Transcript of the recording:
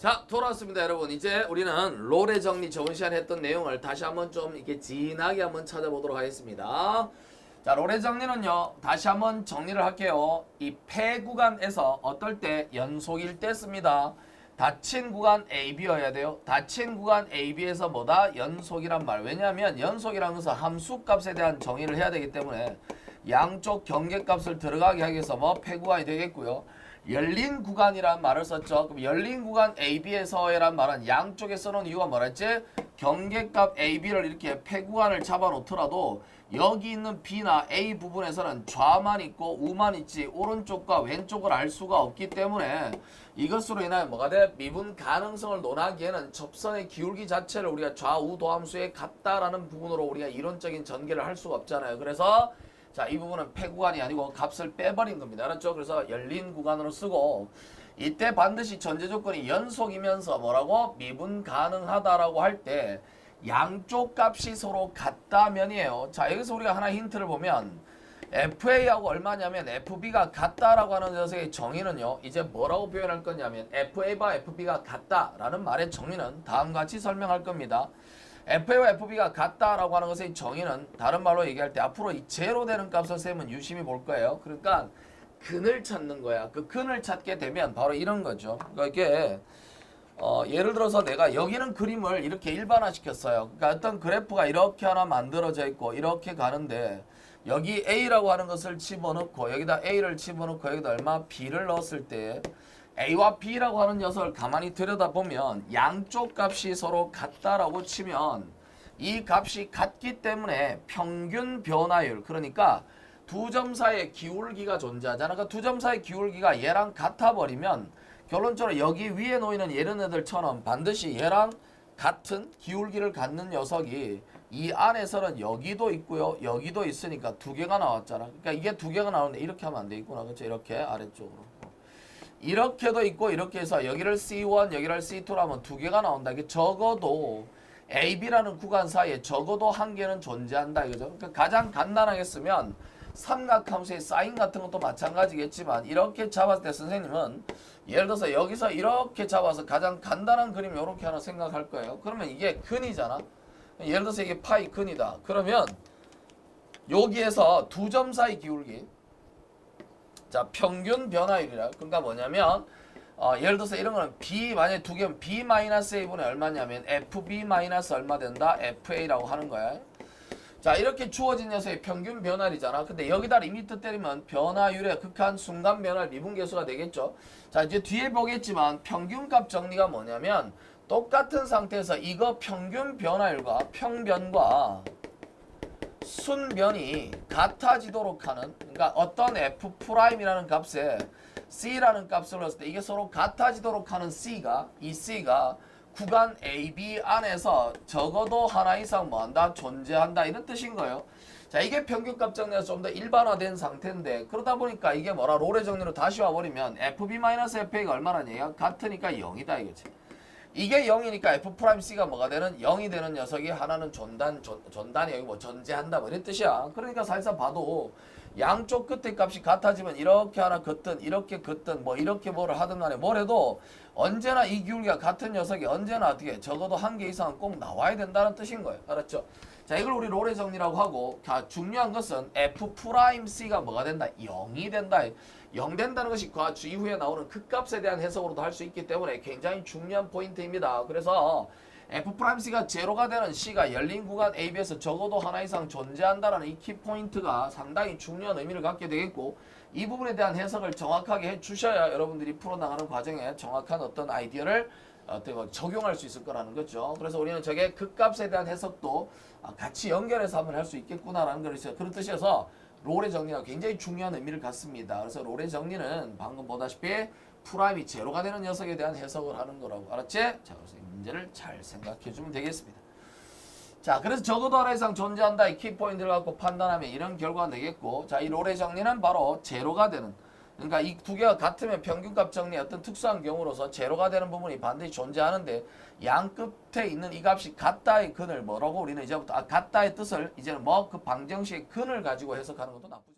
자, 돌아왔습니다, 여러분. 이제 우리는 롤의 정리 저번 시간에 했던 내용을 다시 한번 좀 이렇게 진하게 한번 찾아보도록 하겠습니다. 자, 롤의 정리는요, 다시 한번 정리를 할게요. 이 폐 구간에서 어떨 때 연속일 때 씁니다. 닫힌 구간 AB여야 돼요. 닫힌 구간 AB에서 뭐다? 연속이란 말. 왜냐하면 연속이라는 것은 함수값에 대한 정의를 해야 되기 때문에 양쪽 경계값을 들어가게 하기 위해서 뭐 폐 구간이 되겠고요. 열린 구간이란 말을 썼죠. 그럼 열린 구간 AB에서란 말은 양쪽에 써놓은 이유가 뭐랬지? 경계값 AB를 이렇게 폐 구간을 잡아 놓더라도 여기 있는 B나 A 부분에서는 좌만 있고 우만 있지 오른쪽과 왼쪽을 알 수가 없기 때문에 이것으로 인하여 뭐가 돼? 미분 가능성을 논하기에는 접선의 기울기 자체를 우리가 좌우 도함수에 같다라는 부분으로 우리가 이론적인 전개를 할 수가 없잖아요. 그래서 자, 이 부분은 폐 구간이 아니고 값을 빼버린 겁니다. 알았죠? 그래서 열린 구간으로 쓰고 이때 반드시 전제 조건이 연속이면서 뭐라고? 미분 가능하다라고 할 때 양쪽 값이 서로 같다면이에요. 자, 여기서 우리가 하나 힌트를 보면 FA하고 얼마냐면 FB가 같다라고 하는 녀석의 정의는요. 이제 뭐라고 표현할 거냐면 FA와 FB가 같다라는 말의 정의는 다음과 같이 설명할 겁니다. FA와 FB가 같다라고 하는 것의 정의는 다른 말로 얘기할 때 앞으로 이 제로 되는 값을 쌤은 유심히 볼 거예요. 그러니까 근을 찾는 거야. 그 근을 찾게 되면 바로 이런 거죠. 그러니까 이게 예를 들어서 내가 여기는 그림을 이렇게 일반화시켰어요. 그러니까 어떤 그래프가 이렇게 하나 만들어져 있고 이렇게 가는데 여기 A라고 하는 것을 집어넣고 여기다 A를 집어넣고 여기다 얼마? B를 넣었을 때 A와 B라고 하는 녀석을 가만히 들여다보면 양쪽 값이 서로 같다라고 치면 이 값이 같기 때문에 평균 변화율, 그러니까 두 점 사이의 기울기가 존재하잖아. 그러니까 두 점 사이의 기울기가 얘랑 같아버리면 결론적으로 여기 위에 놓이는 이런 애들처럼 반드시 얘랑 같은 기울기를 갖는 녀석이 이 안에서는 여기도 있고요. 여기도 있으니까 두 개가 나왔잖아. 그러니까 이게 두 개가 나오는데 이렇게 하면 안 되겠구나. 그렇죠? 이렇게 아래쪽으로. 이렇게도 있고 이렇게 해서 여기를 C1 여기를 C2로 하면 두 개가 나온다. 이게 적어도 AB라는 구간 사이에 적어도 한 개는 존재한다 이거죠. 그러니까 가장 간단하게 쓰면 삼각함수의 사인 같은 것도 마찬가지겠지만 이렇게 잡았을 때 선생님은 예를 들어서 여기서 이렇게 잡아서 가장 간단한 그림 이렇게 하나 생각할 거예요. 그러면 이게 근이잖아. 예를 들어서 이게 파이 근이다. 그러면 여기에서 두 점 사이 기울기, 자, 평균 변화율이라. 그러니까 뭐냐면 예를 들어서 이런 거는 B 만약에 두 개면 B-A분의 얼마냐면 FB- 얼마 된다? FA라고 하는 거야. 자, 이렇게 주어진 녀석의 평균 변화율이잖아. 근데 여기다 리미트 때리면 변화율의 극한 순간 변화율 미분계수가 되겠죠. 자, 이제 뒤에 보겠지만 평균값 정리가 뭐냐면 똑같은 상태에서 이거 평균 변화율과 평변과 순변이 같아지도록 하는, 그러니까 어떤 F'이라는 값에 C라는 값을 넣었을 때 이게 서로 같아지도록 하는 C가, 이 C가 구간 AB 안에서 적어도 하나 이상 뭐한다? 존재한다. 이런 뜻인 거예요. 자, 이게 평균값 정리가 좀 더 일반화된 상태인데 그러다 보니까 이게 뭐라 롤의 정리로 다시 와버리면 FB-FA가 얼마나 얘가 같으니까 0이다 이거지. 이게 0이니까 F'C가 뭐가 되는? 0이 되는 녀석이 하나는 존단이 여기 뭐 존재한다 뭐 이런 뜻이야. 그러니까 사실상 봐도 양쪽 끝의 값이 같아지면 이렇게 하나 긋든 이렇게 긋든 뭐 이렇게 뭐를 하든 간에 뭘 해도 언제나 이 기울기가 같은 녀석이 언제나 어떻게 적어도 한 개 이상은 꼭 나와야 된다는 뜻인 거예요. 알았죠? 자, 이걸 우리 롤의 정리라고 하고, 자, 중요한 것은 F'C가 뭐가 된다? 0이 된다. 0 된다는 것이 그 이후에 나오는 극값에 대한 해석으로도 할 수 있기 때문에 굉장히 중요한 포인트입니다. 그래서 F'C가 제로가 되는 C가 열린 구간 AB에서 적어도 하나 이상 존재한다라는 이 키포인트가 상당히 중요한 의미를 갖게 되겠고, 이 부분에 대한 해석을 정확하게 해주셔야 여러분들이 풀어나가는 과정에 정확한 어떤 아이디어를 어떻게 적용할 수 있을 거라는 거죠. 그래서 우리는 저게 극값에 대한 해석도 같이 연결해서 한번 할 수 있겠구나라는 걸 있어요. 그런 뜻이어서 롤의 정리가 굉장히 중요한 의미를 갖습니다. 그래서 롤의 정리는 방금 보다시피 프라임이 제로가 되는 녀석에 대한 해석을 하는 거라고. 알았지? 자, 그래서 이 문제를 잘 생각해 주면 되겠습니다. 자, 그래서 적어도 하나 이상 존재한다. 이 키포인트를 갖고 판단하면 이런 결과가 되겠고, 자, 이 롤의 정리는 바로 제로가 되는, 그러니까 이 두 개가 같으면 평균값 정리의 어떤 특수한 경우로서 제로가 되는 부분이 반드시 존재하는데 양 끝에 있는 이 값이 같다의 근을 뭐라고 우리는 이제부터 같다의 뜻을 이제는 뭐 그 방정식의 근을 가지고 해석하는 것도 나쁘지